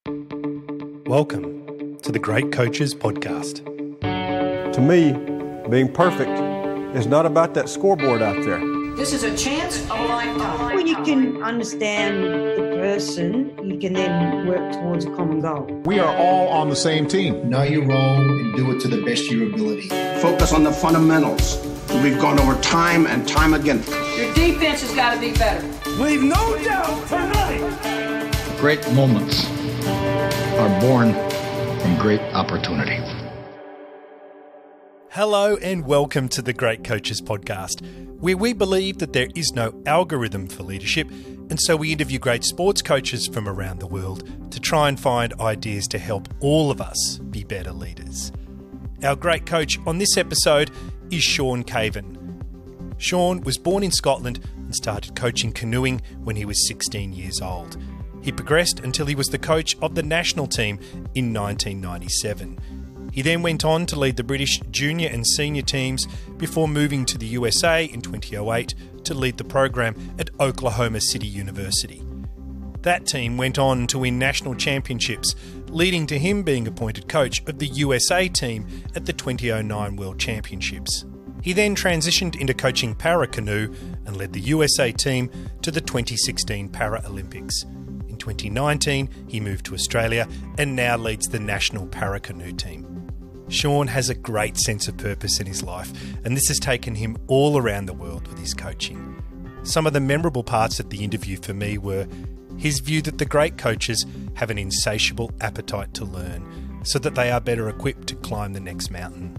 Welcome to the Great Coaches Podcast. To me, being perfect is not about that scoreboard out there. This is a chance of a lifetime. When you can understand the person, you can then work towards a common goal. We are all on the same team. Know your role and do it to the best of your ability. Focus on the fundamentals. We've gone over time and time again. Your defense has got to be better. Leave no doubt tonight. Great moments are born from great opportunity. Hello and welcome to the Great Coaches Podcast, where we believe that there is no algorithm for leadership, and so we interview great sports coaches from around the world to try and find ideas to help all of us be better leaders. Our great coach on this episode is Shaun Caven. Shaun was born in Scotland and started coaching canoeing when he was 16 years old. He progressed until he was the coach of the national team in 1997. He then went on to lead the British junior and senior teams before moving to the USA in 2008 to lead the program at Oklahoma City University. That team went on to win national championships, leading to him being appointed coach of the USA team at the 2009 World Championships. He then transitioned into coaching Para-canoe and led the USA team to the 2016 Paralympics. In 2019, he moved to Australia and now leads the National Para-canoe team. Shaun has a great sense of purpose in his life, and this has taken him all around the world with his coaching. Some of the memorable parts of the interview for me were his view that the great coaches have an insatiable appetite to learn, so that they are better equipped to climb the next mountain.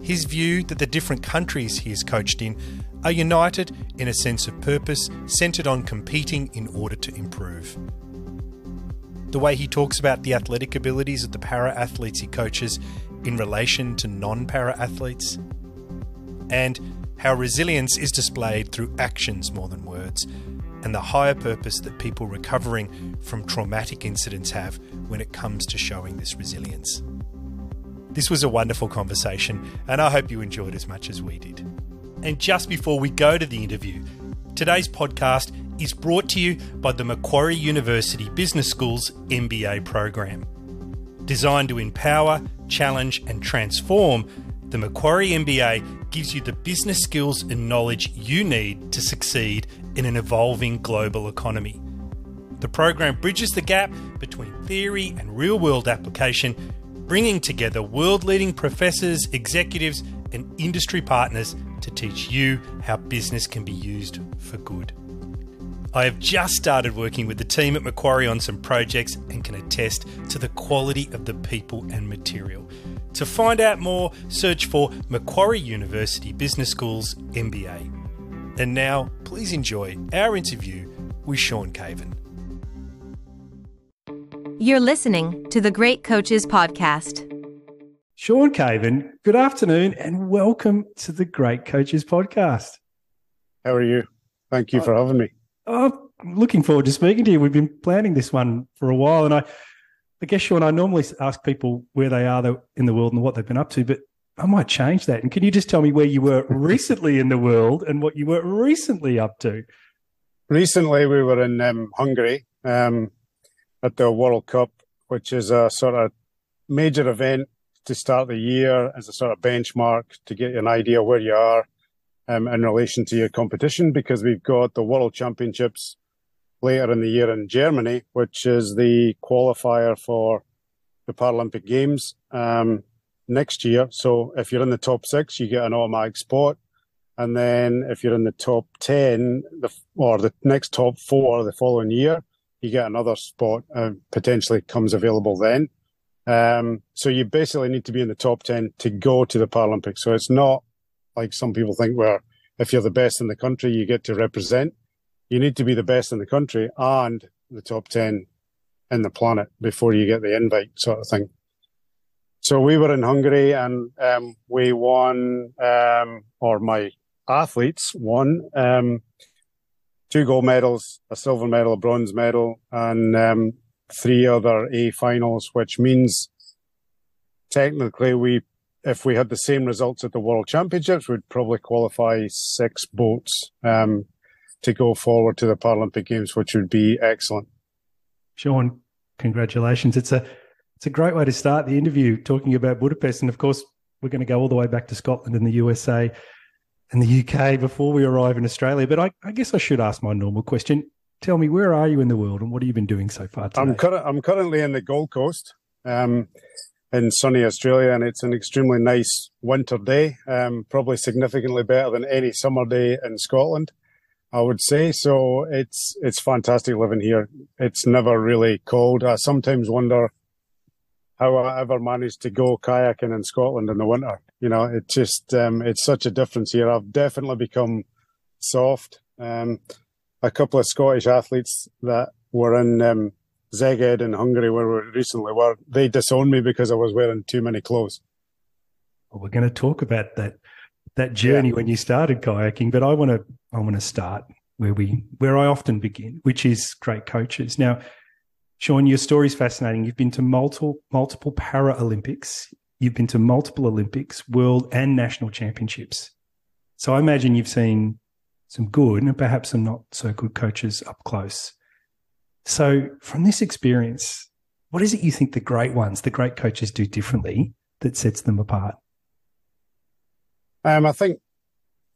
His view that the different countries he has coached in are united in a sense of purpose centred on competing in order to improve. The way he talks about the athletic abilities of the para-athletes he coaches in relation to non-para-athletes, and how resilience is displayed through actions more than words, and the higher purpose that people recovering from traumatic incidents have when it comes to showing this resilience. This was a wonderful conversation, and I hope you enjoyed as much as we did. And just before we go to the interview, today's podcast is brought to you by the Macquarie University Business School's MBA program. Designed to empower, challenge and transform, the Macquarie MBA gives you the business skills and knowledge you need to succeed in an evolving global economy. The program bridges the gap between theory and real-world application, bringing together world-leading professors, executives and industry partners to teach you how business can be used for good. I have just started working with the team at Macquarie on some projects and can attest to the quality of the people and material. To find out more, search for Macquarie University Business School's MBA. And now, please enjoy our interview with Shaun Caven. You're listening to the Great Coaches Podcast. Shaun Caven, good afternoon and welcome to the Great Coaches Podcast. How are you? Thank you for having me. Oh, looking forward to speaking to you. We've been planning this one for a while, and I guess, Shaun, I normally ask people where they are in the world and what they've been up to, but I might change that. And can you just tell me where you were recently in the world and what you were recently up to? Recently, we were in Hungary at the World Cup, which is a sort of major event to start the year as a sort of benchmark to get an idea where you are in relation to your competition, because we've got the World Championships later in the year in Germany, which is the qualifier for the Paralympic Games next year. So if you're in the top 6, you get an automatic spot. And then if you're in the top 10 or the next top 4 the following year, you get another spot potentially comes available then. So you basically need to be in the top 10 to go to the Paralympics. So it's not like some people think where if you're the best in the country, you get to represent. You need to be the best in the country and the top 10 in the planet before you get the invite, sort of thing. So we were in Hungary and we won, or my athletes won, 2 gold medals, a silver medal, a bronze medal, and 3 other A finals, which means technically if we had the same results at the World Championships, we'd probably qualify 6 boats to go forward to the Paralympic Games, which would be excellent. Shaun, Congratulations. It's a great way to start the interview, talking about Budapest. And of course, we're going to go all the way back to Scotland and the USA and the UK before we arrive in Australia. But I guess I should ask my normal question. Tell me, where are you in the world and what have you been doing so far today? I'm currently in the Gold Coast in sunny Australia, and it's an extremely nice winter day, probably significantly better than any summer day in Scotland, I would say. So it's fantastic living here. It's never really cold. I sometimes wonder how I ever managed to go kayaking in Scotland in the winter. You know, it just it's such a difference here. I've definitely become soft. A couple of Scottish athletes that were in Szeged in Hungary, where we recently were, they disowned me because I was wearing too many clothes. Well, we're going to talk about that journey when you started kayaking, but I want to start where I often begin, which is great coaches. Now, Shaun, your story is fascinating. You've been to multiple Paralympics. You've been to multiple Olympics, World and National Championships. So I imagine you've seen some good and perhaps some not so good coaches up close. So from this experience, what is it you think the great coaches do differently that sets them apart? I think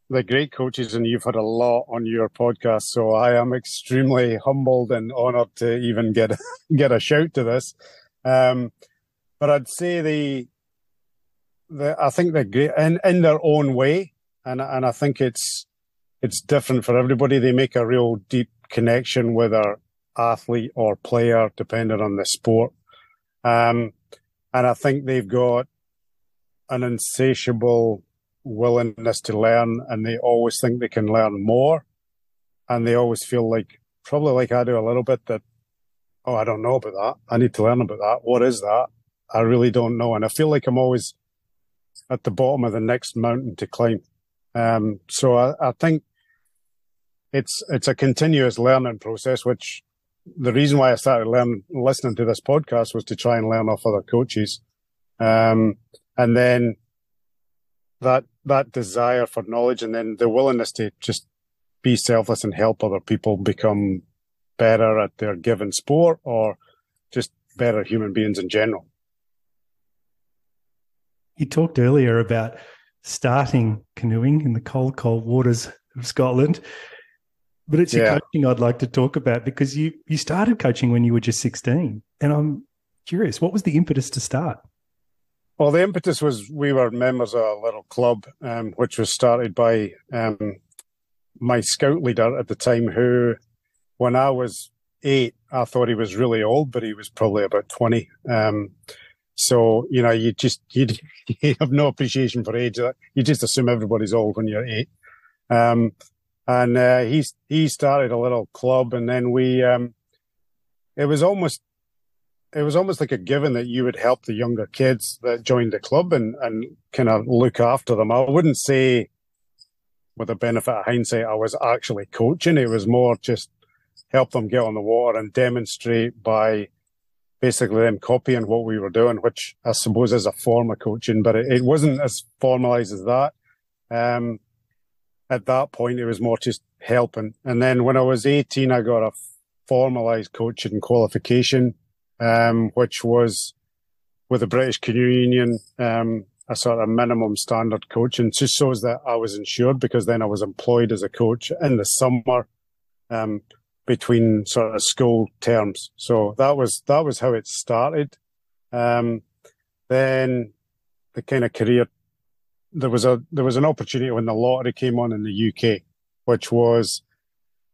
the great coaches, and you've had a lot on your podcast, so I am extremely humbled and honoured to even get a shout to this. But I'd say I think they're great in their own way, and I think it's different for everybody. They make a real deep connection with their athlete or player, depending on the sport. And I think they've got an insatiable willingness to learn, and they always think they can learn more. And they always feel like, probably like I do a little bit, that, oh, I don't know about that. I need to learn about that. What is that? I really don't know. And I feel like I'm always at the bottom of the next mountain to climb. So I think it's a continuous learning process, which the reason why I started listening to this podcast was to try and learn off other coaches. And then that desire for knowledge, and then the willingness to just be selfless and help other people become better at their given sport, or just better human beings in general. You talked earlier about starting canoeing in the cold waters of Scotland, but it's your coaching I'd like to talk about, because you started coaching when you were just 16, and I'm curious, what was the impetus to start? Well, the impetus was we were members of a little club, which was started by my scout leader at the time, who, when I was 8, I thought he was really old, but he was probably about 20. So, you know, you have no appreciation for age. You just assume everybody's old when you're 8. And he started a little club, and then it was almost like a given that you would help the younger kids that joined the club and kind of look after them. I wouldn't say, with the benefit of hindsight, I was actually coaching. It was more just help them get on the water and demonstrate by basically them copying what we were doing, which I suppose is a form of coaching, but it wasn't as formalized as that. At that point, it was more just helping. And then when I was 18, I got a formalized coaching qualification, which was with the British Canoe Union, a sort of minimum standard coach, and just shows that I was insured, because then I was employed as a coach in the summer between sort of school terms. So that was how it started. Then the kind of career, there was an opportunity when the lottery came on in the UK, which was,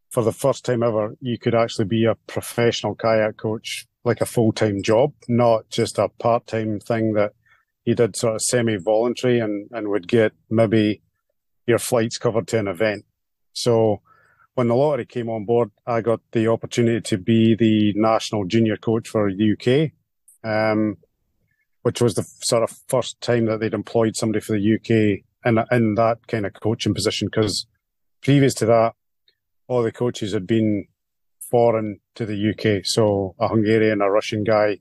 for the first time ever, you could actually be a professional kayak coach, like a full-time job, not just a part-time thing that you did sort of semi-voluntary and would get maybe your flights covered to an event. So when the lottery came on board, I got the opportunity to be the national junior coach for the UK, which was the sort of first time that they'd employed somebody for the UK in that kind of coaching position, because previous to that, all the coaches had been foreign to the UK. So a Hungarian, a Russian guy,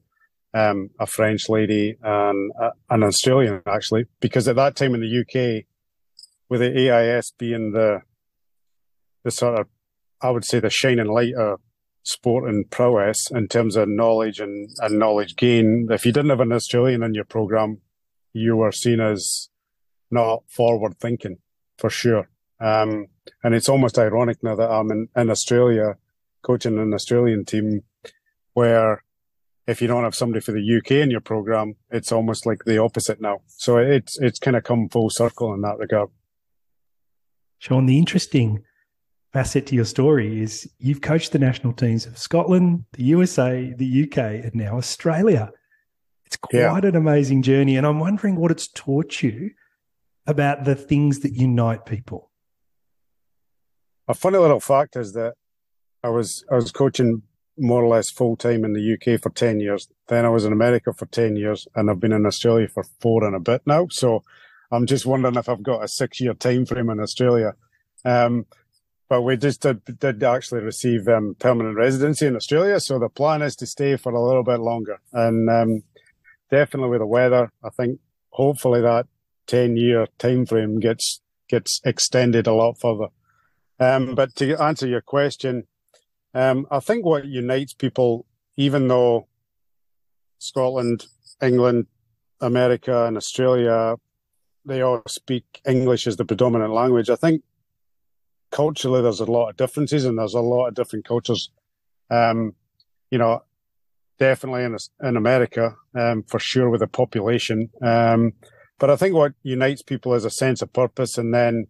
a French lady, and an Australian, actually, because at that time in the UK, with the AIS being the sort of, I would say, the shining light of sport and prowess in terms of knowledge and knowledge gain. If you didn't have an Australian in your program, you were seen as not forward thinking, for sure. And it's almost ironic now that I'm in Australia coaching an Australian team, where if you don't have somebody for the UK in your program, it's almost like the opposite now. So it's kind of come full circle in that regard. Shaun, the interesting facet to your story is you've coached the national teams of Scotland, the USA, the UK, and now Australia. It's quite an amazing journey, and I'm wondering what it's taught you about the things that unite people. A funny little fact is that I was coaching more or less full time in the UK for 10 years. Then I was in America for 10 years, and I've been in Australia for 4 and a bit now. So I'm just wondering if I've got a 6-year time frame in Australia. But we just did actually receive permanent residency in Australia. So the plan is to stay for a little bit longer. And definitely with the weather, I think hopefully that 10-year time frame gets extended a lot further. But to answer your question, I think what unites people, even though Scotland, England, America and Australia, they all speak English as the predominant language, I think culturally there's a lot of differences and there's a lot of different cultures. Definitely in America, for sure, with the population. But I think what unites people is a sense of purpose, and then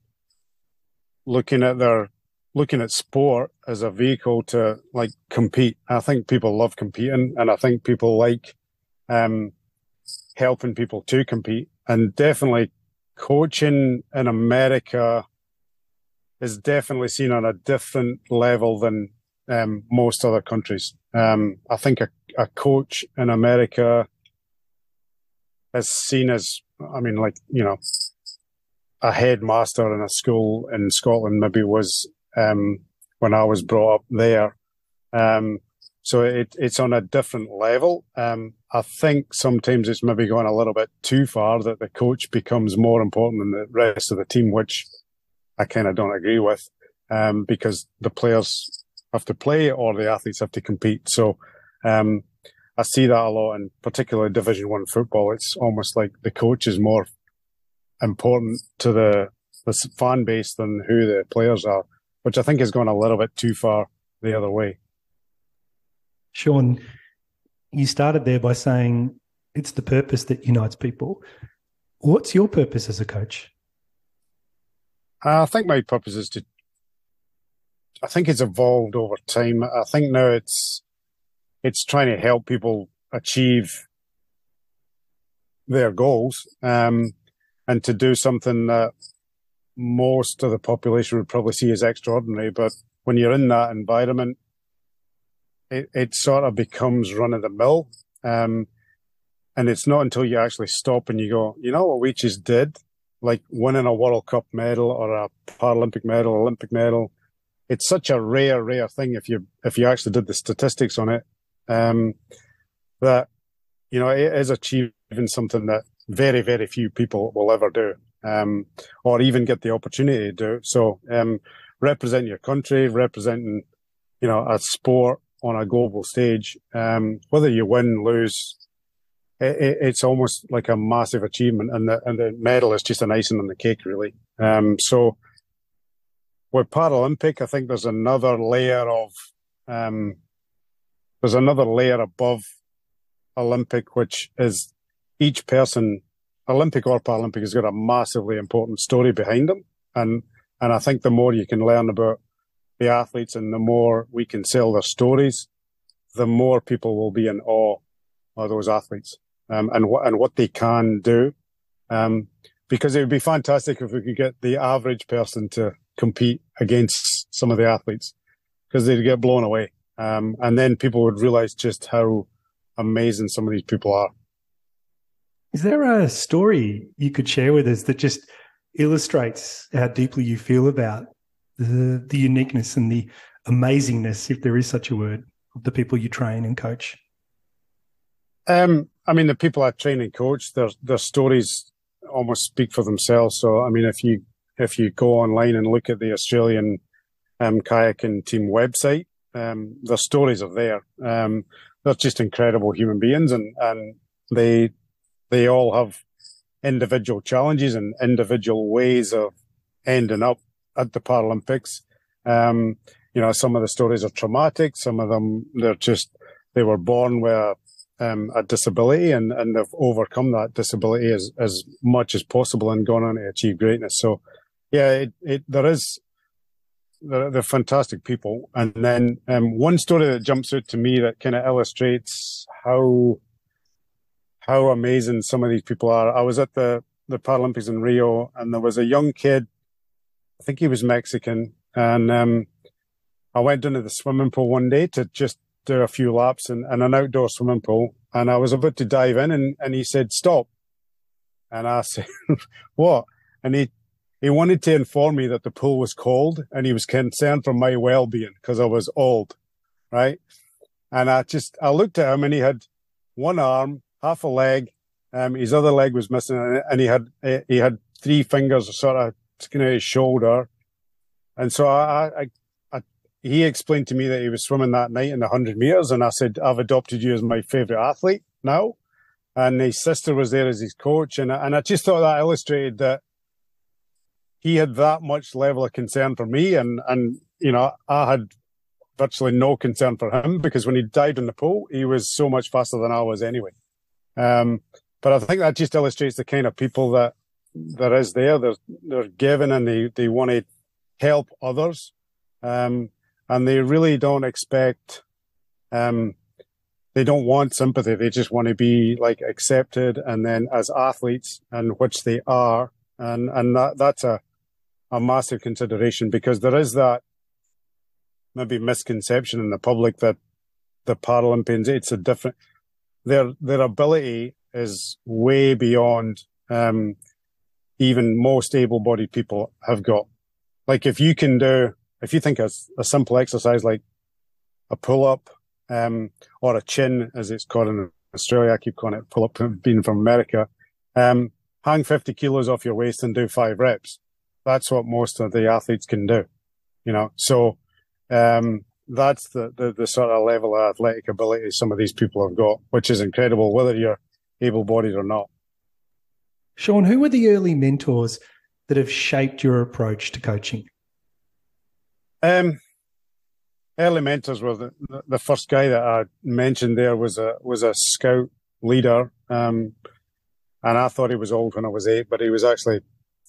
looking at sport as a vehicle to like compete. I think people love competing, and I think people like helping people to compete. And definitely coaching in America is definitely seen on a different level than most other countries. I think a coach in America is seen as, a headmaster in a school in Scotland maybe was when I was brought up there. So it's on a different level. I think sometimes it's maybe going a little bit too far, that the coach becomes more important than the rest of the team, which I kind of don't agree with, because the players have to play or the athletes have to compete. So I see that a lot, in particularly Division 1 football. It's almost like the coach is more important to the fan base than who the players are, which I think has gone a little bit too far the other way. Shaun, you started there by saying it's the purpose that unites people. What's your purpose as a coach? I think my purpose is I think it's evolved over time. I think now it's trying to help people achieve their goals, and to do something that most of the population would probably see as extraordinary. But when you're in that environment, it sort of becomes run of the mill. And it's not until you actually stop and you go, you know what we just did? Like winning a World Cup medal or a Paralympic medal, Olympic medal. It's such a rare thing if you actually did the statistics on it, that, it is achieving something that very, very few people will ever do, or even get the opportunity to do. So representing your country, representing, a sport on a global stage, whether you win, lose, it's almost like a massive achievement, and the medal is just an icing on the cake, really. So with Paralympic, I think there's another layer above Olympic, which is each person, Olympic or Paralympic, has got a massively important story behind them. And I think the more you can learn about the athletes and the more we can sell their stories, the more people will be in awe of those athletes, and what they can do. Because it would be fantastic if we could get the average person to compete against some of the athletes, because they'd get blown away. And then people would realize just how amazing some of these people are. Is there a story you could share with us that just illustrates how deeply you feel about the uniqueness and the amazingness, if there is such a word, of the people you train and coach? The people I train and coach, their stories almost speak for themselves. So, if you go online and look at the Australian kayaking team website, their stories are there. They're just incredible human beings, and they all have individual challenges and individual ways of ending up at the Paralympics. Some of the stories are traumatic. Some of them, they were born with a disability and they've overcome that disability as much as possible and gone on to achieve greatness. So, yeah, they're fantastic people. And then one story that jumps out to me that kind of illustrates how amazing some of these people are. I was at the Paralympics in Rio, and there was a young kid, I think he was Mexican, and I went into the swimming pool one day to just do a few laps in an outdoor swimming pool, and I was about to dive in, and he said, "Stop." And I said, "What?" And he wanted to inform me that the pool was cold, and he was concerned for my well-being because I was old, right? And I looked at him, and he had one arm, half a leg, his other leg was missing, and he had 3 fingers sort of sticking out his shoulder. And so he explained to me that he was swimming that night in the 100 meters, and I said, "I've adopted you as my favorite athlete now." And his sister was there as his coach, and I just thought that illustrated that he had that much level of concern for me, and I had virtually no concern for him, because when he dived in the pool, he was so much faster than I was anyway. But I think that just illustrates the kind of people that there is there. They're giving, and they want to help others. And they really don't expect, they don't want sympathy. They just want to be like accepted, and then as athletes, and which they are. And that's a massive consideration, because there is that maybe misconception in the public that the Paralympians, it's a different, their ability is way beyond even most able-bodied people have got. Like if you think a simple exercise like a pull-up or a chin, as it's called in Australia, I keep calling it pull-up, being from America, hang 50 kilos off your waist and do 5 reps. That's what most of the athletes can do, So that's the sort of level of athletic ability some of these people have got, which is incredible, whether you're able-bodied or not. Shaun, who were the early mentors that have shaped your approach to coaching? Early mentors were the first guy that I mentioned there was a scout leader, and I thought he was old when I was 8, but he was actually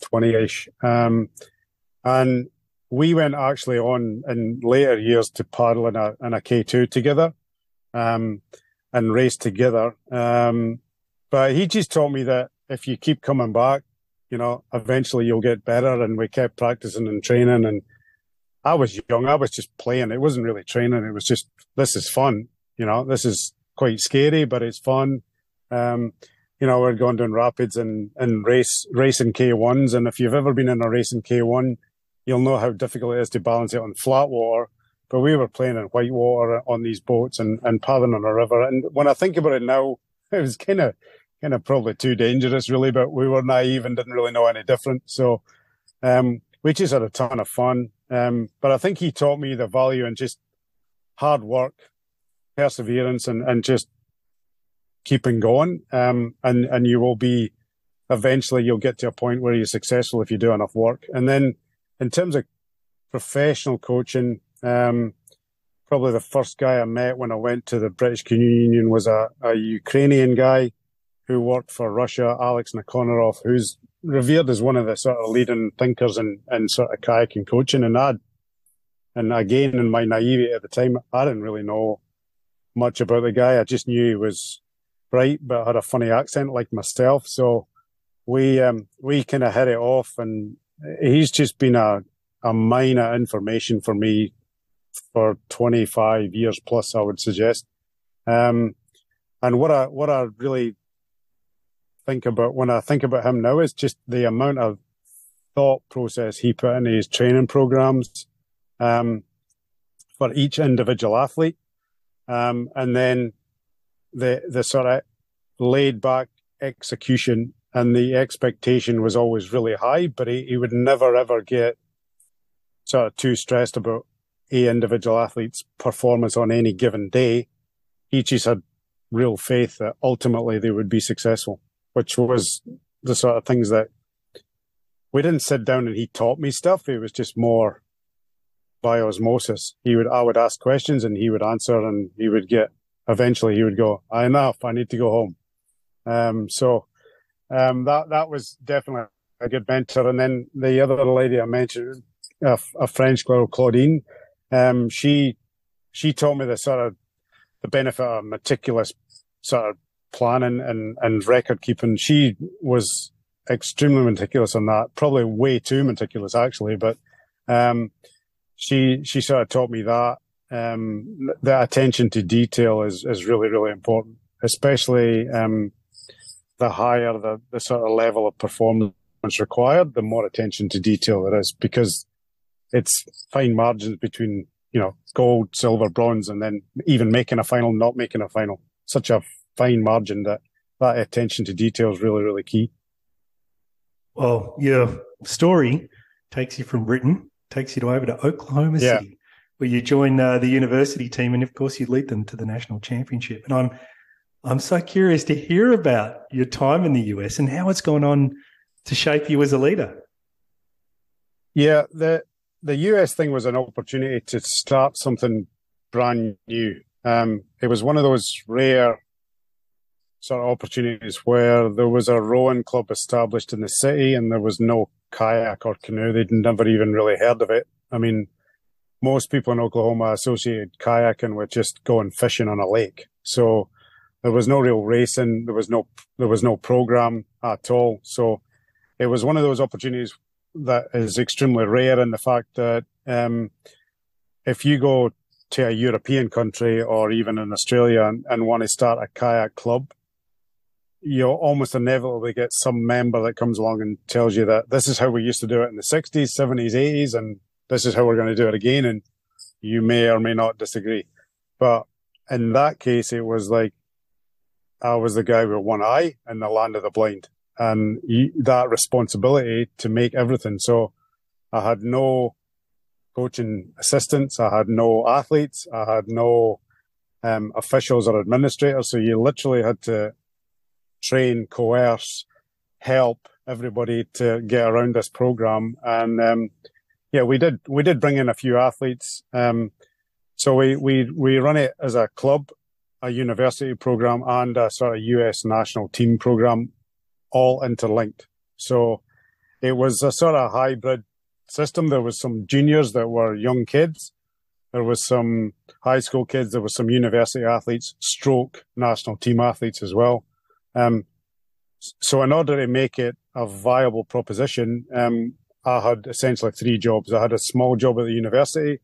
20-ish. And we went actually on in later years to paddle in a K2 together, and race together. But he just taught me that if you keep coming back, eventually you'll get better. And we kept practicing and training. And I was young. I was just playing. It wasn't really training. It was just, this is fun. This is quite scary, but it's fun. We're going down rapids and racing K1s. And if you've ever been in a racing K1, you'll know how difficult it is to balance it on flat water. But we were playing in white water on these boats and paddling on a river. And when I think about it now, it was kind of probably too dangerous, really, but we were naive and didn't really know any different. So we just had a ton of fun. But I think he taught me the value in just hard work, perseverance, and just keeping going. And you will be, eventually you'll get to a point where you're successful if you do enough work. And then in terms of professional coaching, probably the first guy I met when I went to the British Canoe Union was a Ukrainian guy who worked for Russia, Alex Nikonarov, who's revered as one of the sort of leading thinkers in sort of kayaking coaching. And again, in my naivety at the time, I didn't really know much about the guy. I just knew he was bright, but had a funny accent like myself. So we kind of hit it off, and he's just been a mine of information for me for 25 years plus, I would suggest. And what I really think about when I think about him now is just the amount of thought process he put into his training programs for each individual athlete, and then the sort of laid back execution, and the expectation was always really high, but he would never ever get sort of too stressed about a individual athlete's performance on any given day. He just had real faith that ultimately they would be successful, which was the sort of things that we didn't sit down and he taught me stuff. It was just more by osmosis. I would ask questions and he would answer, and eventually he would go, enough, I need to go home. That was definitely a good mentor. And then the other lady I mentioned, a French girl, Claudine, she taught me the benefit of meticulous sort of planning and record keeping. She was extremely meticulous on that, probably way too meticulous actually, but she sort of taught me that the attention to detail is really, really important, especially the higher the sort of level of performance required, the more attention to detail there is, because it's fine margins between, gold, silver, bronze, and then even making a final, not making a final. Such a fine margin that attention to detail is really, really key. Well, your story takes you from Britain, takes you over to Oklahoma City, where you join the university team, and of course you lead them to the national championship. And I'm so curious to hear about your time in the US and how it's gone on to shape you as a leader. Yeah, the US thing was an opportunity to start something brand new. It was one of those rare sort of opportunities where there was a rowing club established in the city and there was no kayak or canoe. They'd never even really heard of it. I mean, most people in Oklahoma associated kayaking with just going fishing on a lake. So there was no real racing. There was no program at all. So it was one of those opportunities that is extremely rare in the fact that if you go to a European country or even in Australia and want to start a kayak club, you'll almost inevitably get some member that comes along and tells you that this is how we used to do it in the 60s, 70s, 80s, and this is how we're going to do it again. And you may or may not disagree. But in that case, it was like I was the guy with one eye in the land of the blind, and that responsibility to make everything. So I had no coaching assistants, I had no athletes, I had no officials or administrators. So you literally had to train, coerce, help everybody to get around this program. And we did bring in a few athletes. So we run it as a club, a university program, and a sort of US national team program, all interlinked. So it was a sort of hybrid system. There was some juniors that were young kids. There was some high school kids. There was some university athletes, stroke national team athletes as well. So in order to make it a viable proposition, I had essentially 3 jobs. I had a small job at the university,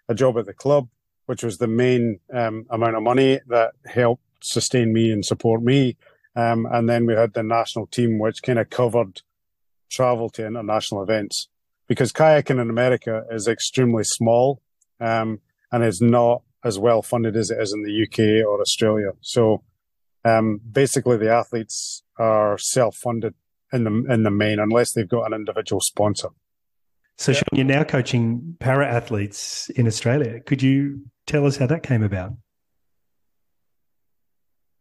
a job at the club, which was the main amount of money that helped sustain me and support me. And then we had the national team, which kind of covered travel to international events, because kayaking in America is extremely small and is not as well funded as it is in the UK or Australia. So basically the athletes are self-funded in the main, unless they've got an individual sponsor. So Shaun, you're now coaching para-athletes in Australia. Could you tell us how that came about?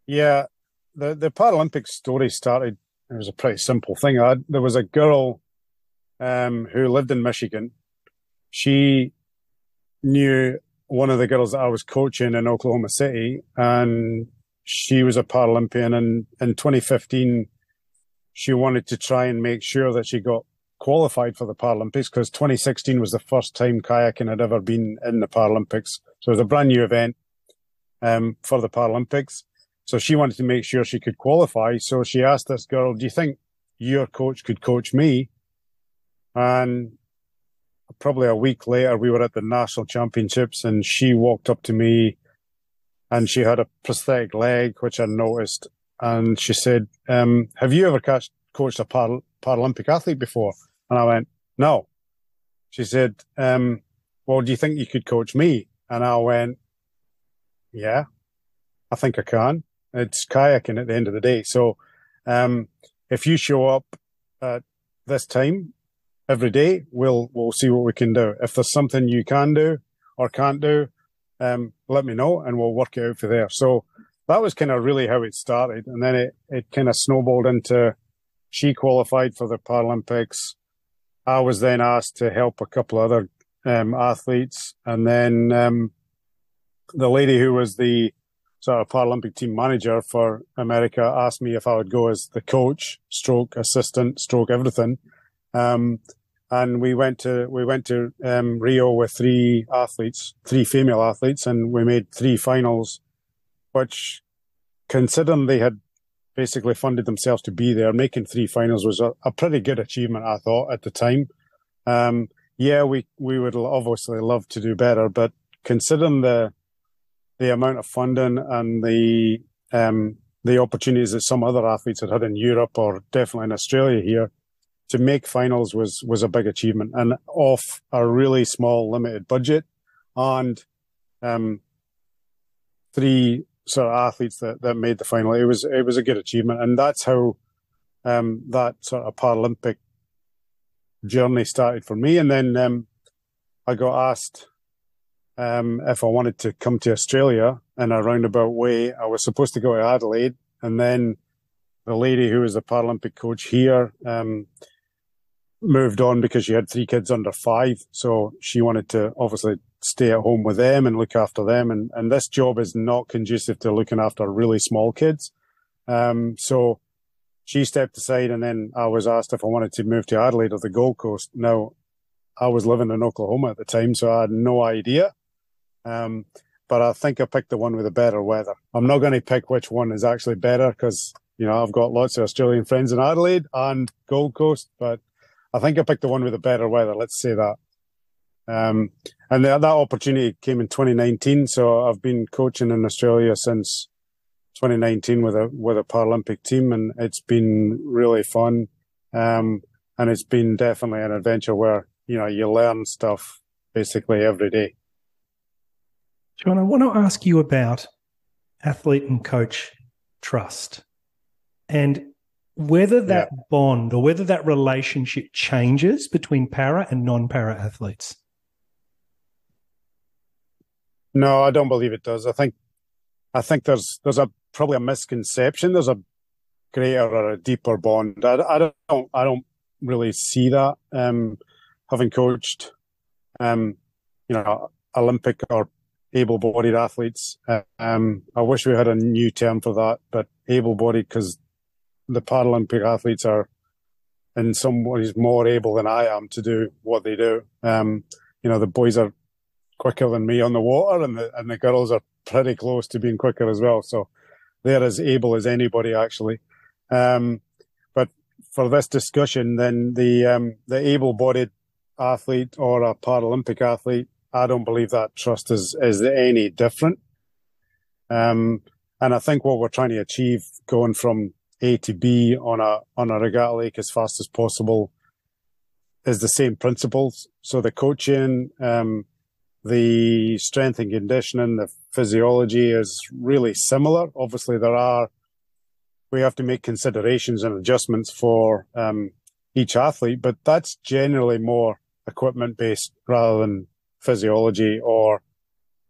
Yeah, the Paralympics story started, it was a pretty simple thing. There was a girl who lived in Michigan. She knew one of the girls that I was coaching in Oklahoma City, and she was a Paralympian. And in 2015, she wanted to try and make sure that she got qualified for the Paralympics, because 2016 was the first time kayaking had ever been in the Paralympics. So it was a brand new event for the Paralympics. So she wanted to make sure she could qualify. So she asked this girl, do you think your coach could coach me? And probably a week later, we were at the National Championships, and she walked up to me, and she had a prosthetic leg, which I noticed. And she said, have you ever coached a Paralympic athlete before? And I went, no. She said, well, do you think you could coach me? And I went, yeah, I think I can. It's kayaking at the end of the day. So if you show up at this time every day, we'll see what we can do. If there's something you can do, or can't do, let me know and we'll work it out for there. So that was kind of really how it started. And then it kind of snowballed into, she qualified for the Paralympics. I was then asked to help a couple of other athletes. And then the lady who was the sort of Paralympic team manager for America asked me if I would go as the coach, stroke assistant, stroke everything. And we went to Rio with three female athletes, and we made 3 finals, which, considering they had basically funded themselves to be there, making 3 finals was a pretty good achievement, I thought, at the time. We would obviously love to do better, but considering the amount of funding and the opportunities that some other athletes had in Europe or definitely in Australia here, to make finals was a big achievement, and off a really small limited budget, and 3 sort of athletes that made the final. It was a good achievement, and that's how that sort of Paralympic journey started for me. And then I got asked if I wanted to come to Australia in a roundabout way. I was supposed to go to Adelaide, and then the lady who was the Paralympic coach here moved on because she had 3 kids under 5. So she wanted to obviously stay at home with them and look after them. And this job is not conducive to looking after really small kids. So she stepped aside, and then I was asked if I wanted to move to Adelaide or the Gold Coast. Now, I was living in Oklahoma at the time, so I had no idea. But I think I picked the one with the better weather. I'm not going to pick which one is actually better because, I've got lots of Australian friends in Adelaide and Gold Coast, but I think I picked the one with the better weather. Let's say that. And that opportunity came in 2019. So I've been coaching in Australia since 2019 with a Paralympic team, and it's been really fun. And it's been definitely an adventure where, you learn stuff basically every day. Shaun, I want to ask you about athlete and coach trust, and whether that bond or whether that relationship changes between para and non-para athletes. No, I don't believe it does. I think there's probably a misconception. There's a greater or a deeper bond. I don't really see that. Having coached, Olympic or able-bodied athletes. I wish we had a new term for that, but able-bodied, because the Paralympic athletes are in some ways more able than I am to do what they do. The boys are quicker than me on the water, and the girls are pretty close to being quicker as well. So they're as able as anybody, actually. But for this discussion, then the able-bodied athlete or a Paralympic athlete, I don't believe that trust is any different. And I think what we're trying to achieve going from A to B on a regatta lake as fast as possible is the same principles. So the coaching, the strength and conditioning, the physiology is really similar. Obviously, we have to make considerations and adjustments for each athlete, but that's generally more equipment based rather than physiology, or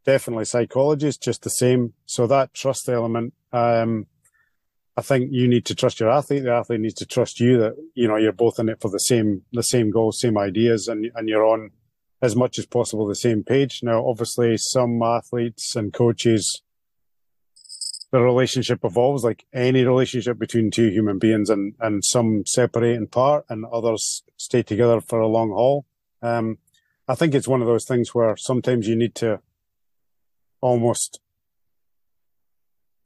definitely psychology is just the same. So that trust element, I think you need to trust your athlete. The athlete needs to trust you that, you're both in it for the same goals, same ideas, and you're on as much as possible the same page. Now, obviously, some athletes and coaches, the relationship evolves like any relationship between 2 human beings, and some separate in part and others stay together for a long haul. I think it's one of those things where sometimes you need to almost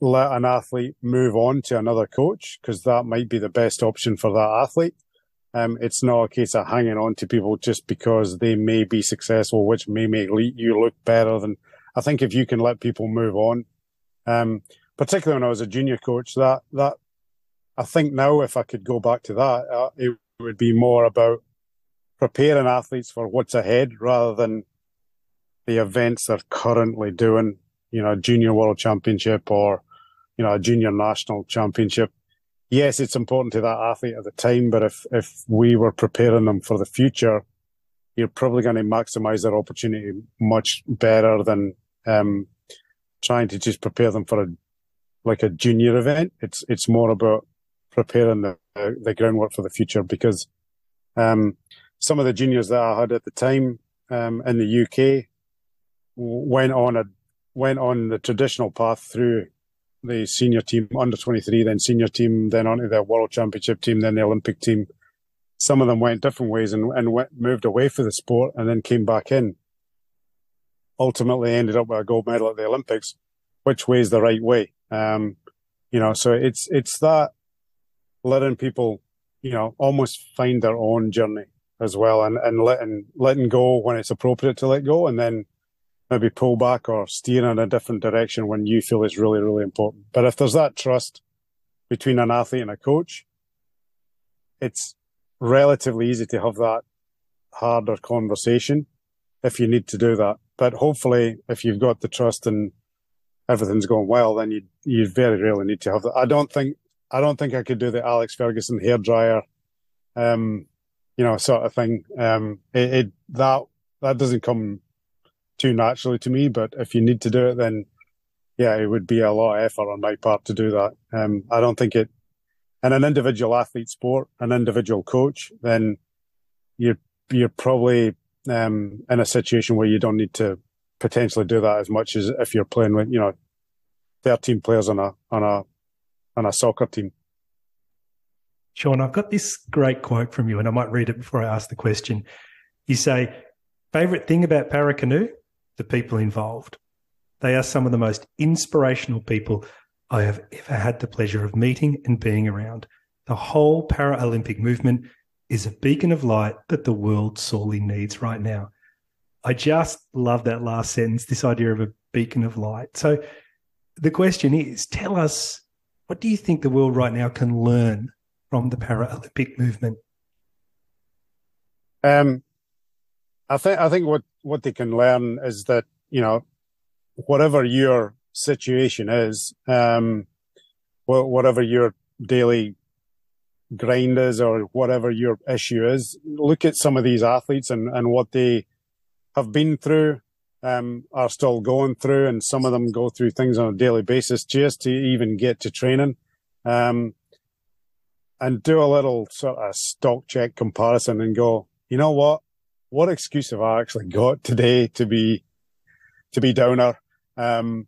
let an athlete move on to another coach, because that might be the best option for that athlete. It's not a case of hanging on to people just because they may be successful, which may make you look better than. I think if you can let people move on, particularly when I was a junior coach, that I think now if I could go back to that, it would be more about preparing athletes for what's ahead rather than the events they're currently doing, a junior world championship or, a junior national championship. Yes, it's important to that athlete at the time, but if we were preparing them for the future, you're probably going to maximize their opportunity much better than trying to just prepare them for a junior event. It's more about preparing the groundwork for the future, because some of the juniors that I had at the time in the UK went on the traditional path through the senior team, under 23, then senior team, then onto the World Championship team, then the Olympic team. Some of them went different ways and moved away from the sport and then came back in. Ultimately ended up with a gold medal at the Olympics. Which way is the right way? So it's that letting people, almost find their own journey as well, and letting go when it's appropriate to let go, and then maybe pull back or steer in a different direction when you feel it's really, really important. But if there's that trust between an athlete and a coach, it's relatively easy to have that harder conversation if you need to do that. But hopefully, if you've got the trust and everything's going well, then you very rarely need to have that. I don't think I could do the Alex Ferguson hairdryer, sort of thing. That doesn't come too naturally to me. But if you need to do it, then yeah, it would be a lot of effort on my part to do that. I don't think it. In an individual athlete sport, an individual coach, then you're probably in a situation where you don't need to potentially do that as much as if you're playing with 13 players on a soccer team. Shaun, I've got this great quote from you, and I might read it before I ask the question. You say, "Favourite thing about para-canoe? The people involved. They are some of the most inspirational people I have ever had the pleasure of meeting and being around. The whole Paralympic movement is a beacon of light that the world sorely needs right now." I just love that last sentence, this idea of a beacon of light. So the question is, tell us, what do you think the world right now can learn from the Paralympic movement? I think what they can learn is that, whatever your situation is, whatever your daily grind is or whatever your issue is, look at some of these athletes and what they have been through, are still going through, and some of them go through things on a daily basis just to even get to training, and do a little sort of stock check comparison and go, you know what excuse have I actually got today to be downer, and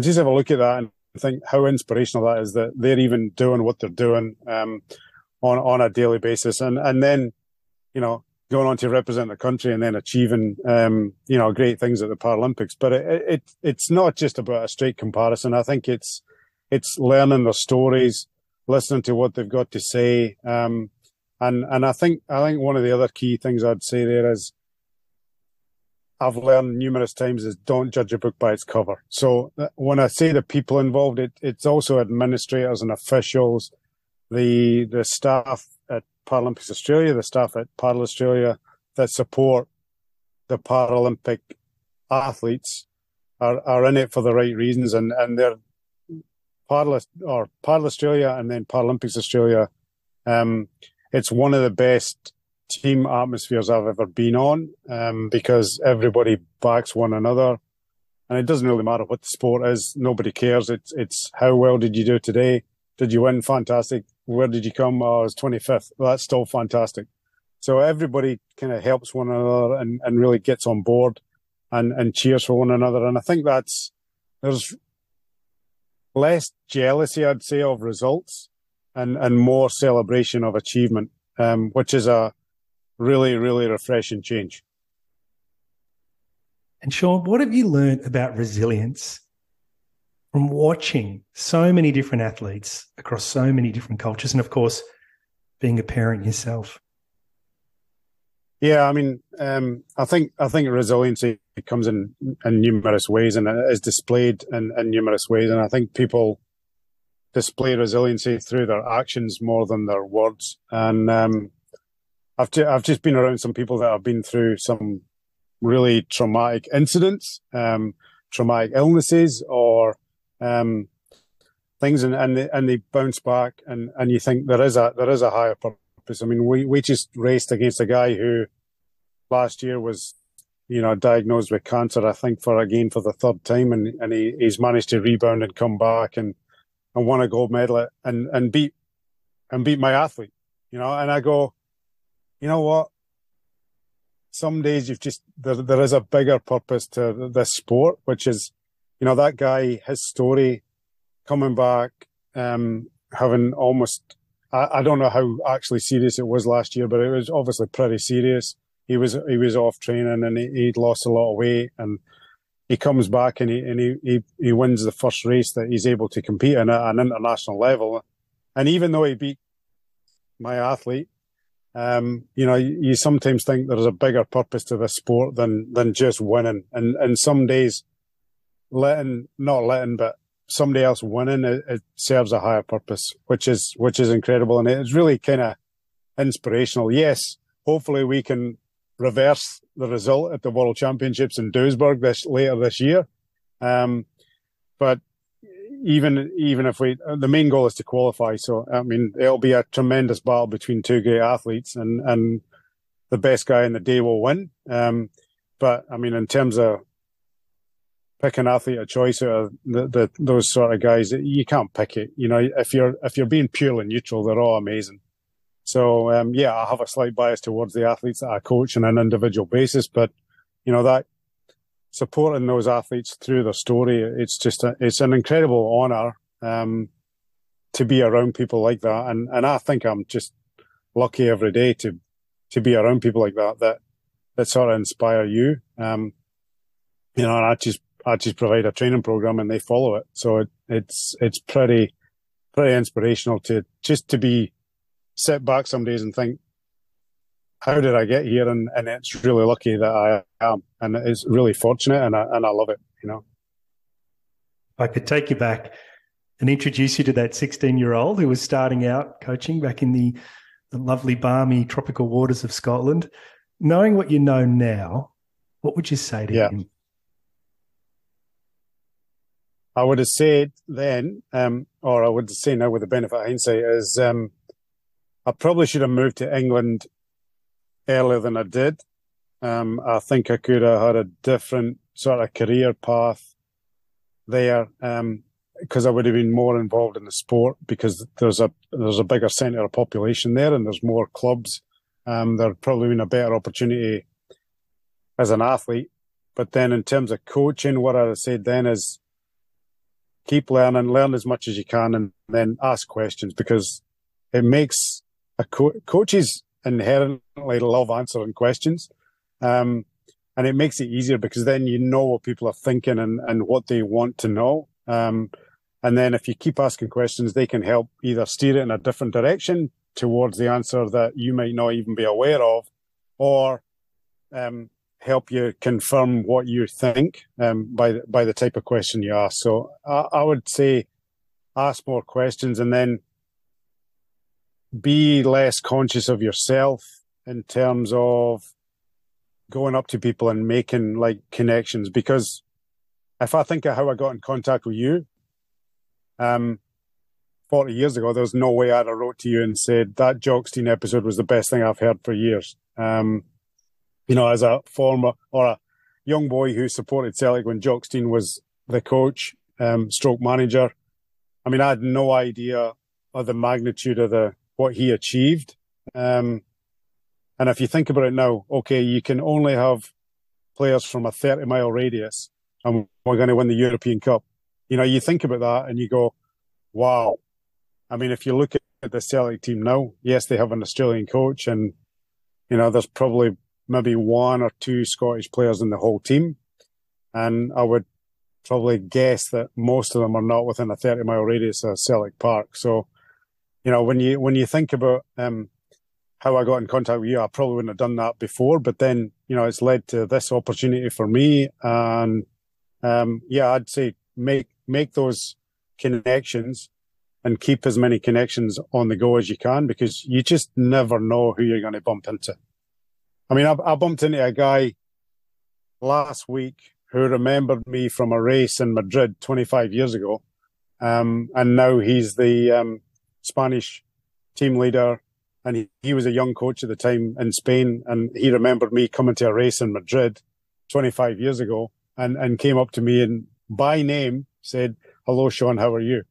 just have a look at that and think how inspirational that is, that they're even doing what they're doing on a daily basis, and then going on to represent the country and then achieving great things at the Paralympics. But it's not just about a straight comparison. I think it's learning their stories, listening to what they've got to say, and I think one of the other key things I'd say there is, I've learned numerous times, is don't judge a book by its cover. So when I say the people involved, it's also administrators and officials, the staff at Paralympics Australia, the staff at Paddle Australia that support the Paralympic athletes are in it for the right reasons, and they're Paddle Australia and then Paralympics Australia. It's one of the best team atmospheres I've ever been on, because everybody backs one another, and it doesn't really matter what the sport is. Nobody cares. It's how well did you do today? Did you win? Fantastic. Where did you come? Oh, I was 25th. Well, that's still fantastic. So everybody kind of helps one another and really gets on board and cheers for one another. And I think there's less jealousy, I'd say, of results and more celebration of achievement, which is a really, really refreshing change. And Shaun, what have you learned about resilience from watching so many different athletes across so many different cultures, and of course, being a parent yourself? Yeah, I mean, I think resiliency comes in numerous ways, and it is displayed in numerous ways. And I think people display resiliency through their actions more than their words. And I've just been around some people that have been through some really traumatic incidents, traumatic illnesses, or things, and they bounce back, and you think there is a higher purpose. I mean, we just raced against a guy who last year was, diagnosed with cancer, I think, for the third time, and he's managed to rebound and come back and won a gold medal and beat my athlete, and I go, you know what? Some days there is a bigger purpose to this sport, which is, that guy, his story, coming back, having almost, I don't know how actually serious it was last year, but it was obviously pretty serious. He was off training and he'd lost a lot of weight, and he comes back and he wins the first race that he's able to compete in at an international level. And even though he beat my athlete, you sometimes think there's a bigger purpose to this sport than just winning. And some days but somebody else winning, it serves a higher purpose, which is incredible. And it's really kind of inspirational. Yes, hopefully we can reverse the result at the World Championships in Duisburg later this year. But even if the main goal is to qualify. So, I mean, it'll be a tremendous battle between two great athletes, and the best guy in the day will win. But I mean, in terms of pick an athlete of choice out of those sort of guys, you can't pick it. If you're being purely neutral, they're all amazing. So, I have a slight bias towards the athletes that I coach on an individual basis, but, that supporting those athletes through their story, it's an incredible honour to be around people like that. And I think I'm just lucky every day to be around people like that sort of inspire you. And I just provide a training program and they follow it. So it's pretty inspirational to sit back some days and think, how did I get here? And it's really lucky that I am, and it's really fortunate, and I love it. If I could take you back and introduce you to that 16-year-old who was starting out coaching back in the lovely, balmy, tropical waters of Scotland, knowing what you know now, what would you say to him? I would have said then, or I would say now with the benefit of hindsight, is I probably should have moved to England earlier than I did. I think I could have had a different sort of career path there, because I would have been more involved in the sport, because there's a bigger centre of population there and there's more clubs. There'd probably been a better opportunity as an athlete. But then in terms of coaching, what I'd have said then is keep learning, learn as much as you can, and then ask questions, because it makes coaches inherently love answering questions. And it makes it easier because then you know what people are thinking and what they want to know. And then if you keep asking questions, they can help either steer it in a different direction towards the answer that you might not even be aware of, or help you confirm what you think by the type of question you ask. So I would say ask more questions, and then be less conscious of yourself in terms of going up to people and making connections. Because if I think of how I got in contact with you 40 years ago, there was no way I'd have wrote to you and said that Jockstein episode was the best thing I've heard for years. As a former or a young boy who supported Celtic when Jockstein was the coach, stroke manager, I mean, I had no idea of the magnitude of what he achieved. And if you think about it now, okay, you can only have players from a 30-mile radius and we're going to win the European Cup. You think about that and you go, wow. I mean, if you look at the Celtic team now, yes, they have an Australian coach, and, there's probably maybe one or two Scottish players in the whole team. And I would probably guess that most of them are not within a 30-mile radius of Celtic Park. So, when you think about how I got in contact with you, I probably wouldn't have done that before. But then, it's led to this opportunity for me. And I'd say make those connections and keep as many connections on the go as you can, because you just never know who you're going to bump into. I mean, I bumped into a guy last week who remembered me from a race in Madrid 25 years ago. And now he's the Spanish team leader and he was a young coach at the time in Spain, and he remembered me coming to a race in Madrid 25 years ago, and came up to me and by name said, "Hello, Shaun, how are you?"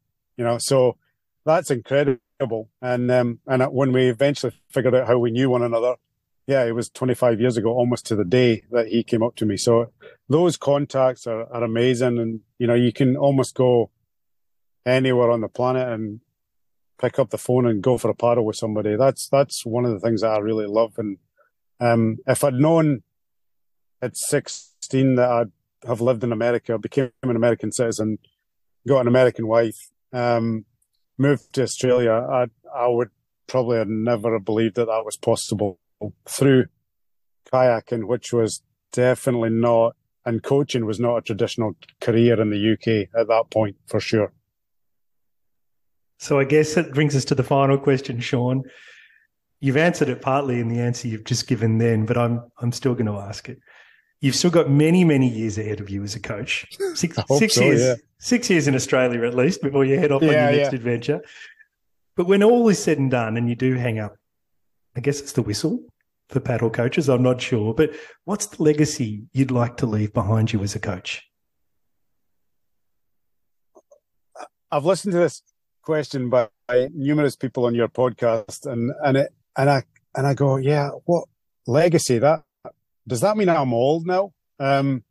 So that's incredible. And when we eventually figured out how we knew one another, it was 25 years ago, almost to the day, that he came up to me. So those contacts are amazing. And, you can almost go anywhere on the planet and pick up the phone and go for a paddle with somebody. That's one of the things that I really love. And if I'd known at 16 that I'd have lived in America, became an American citizen, got an American wife, moved to Australia, I would probably have never believed that was possible through kayaking, which was definitely not, and coaching was not a traditional career in the UK at that point, for sure. So I guess that brings us to the final question, Shaun. You've answered it partly in the answer you've just given then, but I'm still going to ask it. You've still got many, many years ahead of you as a coach. Six years in Australia at least before you head off on your next adventure. But when all is said and done and you do hang up, I guess it's the whistle for paddle coaches, I'm not sure. But what's the legacy you'd like to leave behind you as a coach? I've listened to this question by numerous people on your podcast, and I go, what legacy? Does that mean I'm old now? That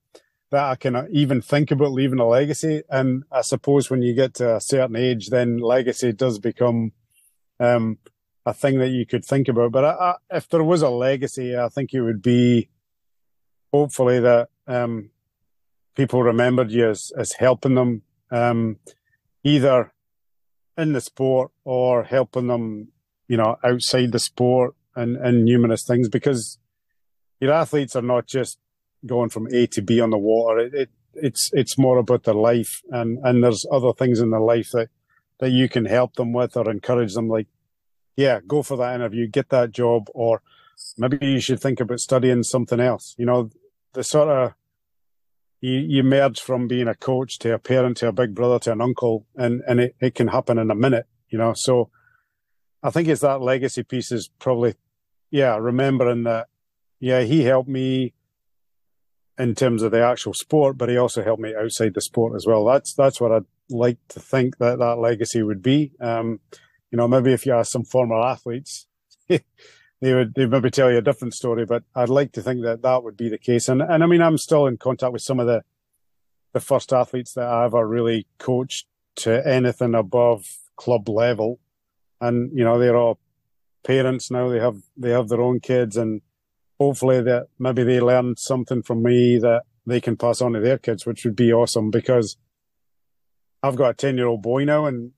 I can even think about leaving a legacy? And I suppose when you get to a certain age, then legacy does become a thing that you could think about. But if there was a legacy, I think it would be hopefully that people remembered you as helping them, either in the sport or helping them, outside the sport and numerous things, because your athletes are not just going from A to B on the water. It's more about their life, and there's other things in their life that you can help them with or encourage them. Like, go for that interview, get that job, or maybe you should think about studying something else. The sort of, you merge from being a coach to a parent to a big brother to an uncle, and it can happen in a minute, So I think it's that legacy piece is probably, remembering that, he helped me in terms of the actual sport, but he also helped me outside the sport as well. That's what I'd like to think that legacy would be. Maybe if you ask some former athletes, they'd maybe tell you a different story, but I'd like to think that would be the case. And I mean, I'm still in contact with some of the first athletes that I ever really coached to anything above club level. And, they're all parents now. They have their own kids, and hopefully that maybe they learned something from me that they can pass on to their kids, which would be awesome, because I've got a 10-year-old boy now, and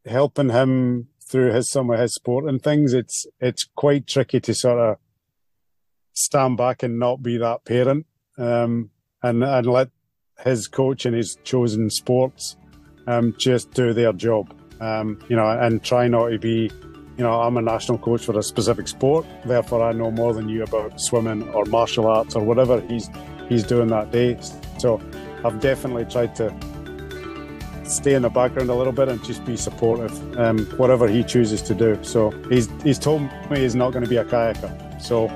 helping him through some of his sport and things, it's quite tricky to sort of stand back and not be that parent, and let his coach and his chosen sports just do their job, and try not to be, I'm a national coach for a specific sport, therefore I know more than you about swimming or martial arts or whatever he's doing that day. So I've definitely tried to stay in the background a little bit and just be supportive, whatever he chooses to do. So he's told me he's not going to be a kayaker. So,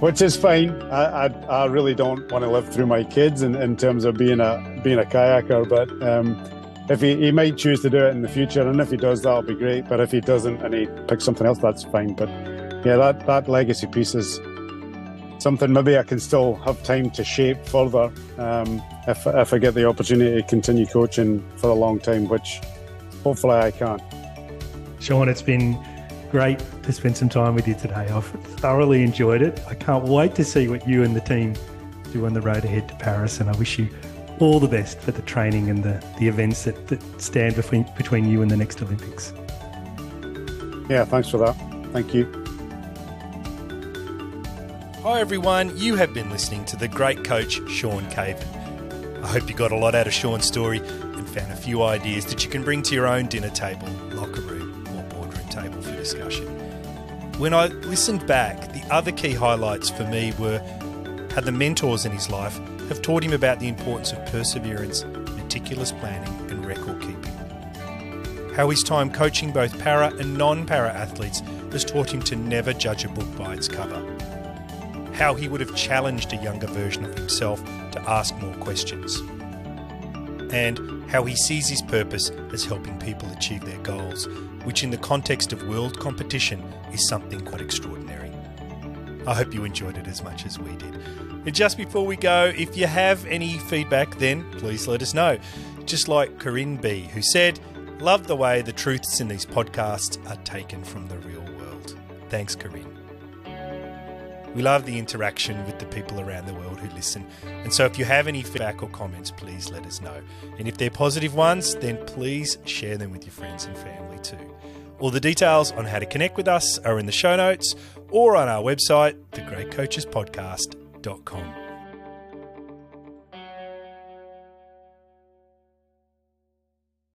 which is fine. I really don't want to live through my kids in terms of being a kayaker, but if he might choose to do it in the future, and if he does, that'll be great. But if he doesn't and he picks something else, that's fine. But that legacy piece is something maybe I can still have time to shape further, if I get the opportunity to continue coaching for a long time, which hopefully I can. Shaun, it's been great to spend some time with you today. I've thoroughly enjoyed it. I can't wait to see what you and the team do on the road ahead to Paris, and I wish you all the best for the training and the events that stand between you and the next Olympics. Yeah, thanks for that. Thank you. Hi everyone, you have been listening to the great coach Shaun Caven. I hope you got a lot out of Shaun's story and found a few ideas that you can bring to your own dinner table, locker room or boardroom table for discussion. When I listened back, the other key highlights for me were how the mentors in his life have taught him about the importance of perseverance, meticulous planning and record keeping. how his time coaching both para and non-para athletes has taught him to never judge a book by its cover, how he would have challenged a younger version of himself to ask more questions, and how he sees his purpose as helping people achieve their goals, which in the context of world competition is something quite extraordinary. I hope you enjoyed it as much as we did. And just before we go, if you have any feedback, then please let us know. Just like Corinne B, who said, "Love the way the truths in these podcasts are taken from the real world." Thanks, Corinne. We love the interaction with the people around the world who listen. And so if you have any feedback or comments, please let us know. And if they're positive ones, then please share them with your friends and family too. All the details on how to connect with us are in the show notes or on our website, thegreatcoachespodcast.com.